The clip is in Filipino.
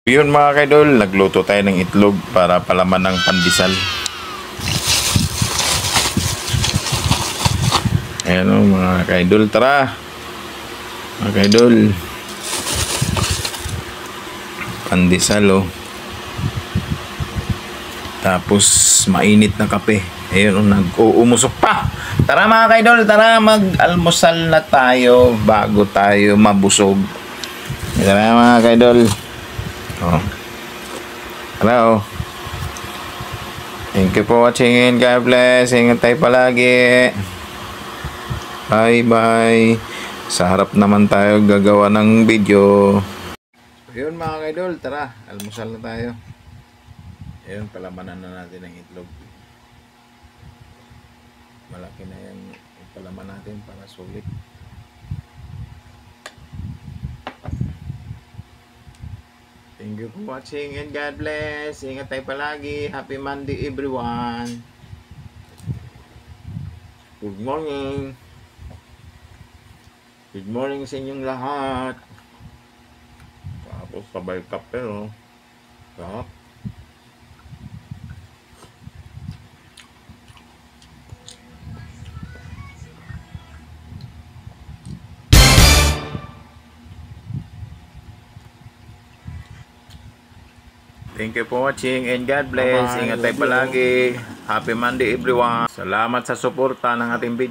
Yun mga kaidol, nagluto tayo ng itlog para palaman ng pandesal. Ayan o mga kaidol, tara mga kaidol, pandesal o, tapos mainit na kape. Ayun o, nag-uumusok pa. Tara mga kaidol, tara mag-almusal na tayo bago tayo mabusog. Tara mga kaidol. Oh. Hello. Thank you for watching. God bless. Ingat tayo palagi. Bye bye. Sa harap naman tayo gagawa ng video. Ayun mga kaidol, tara, almusal na tayo. Ayun, palamanan na natin ang itlog. Malaki na yung palaman natin para sulit. Thank you for watching and God bless. Ingat tayo palagi. Happy Monday everyone. Good morning. Good morning sa inyong lahat. Tapos sabay kape o. Sarap. Thank you for watching and God bless. Ingat tayo palagi. Happy Monday everyone. Salamat sa suporta ng ating video.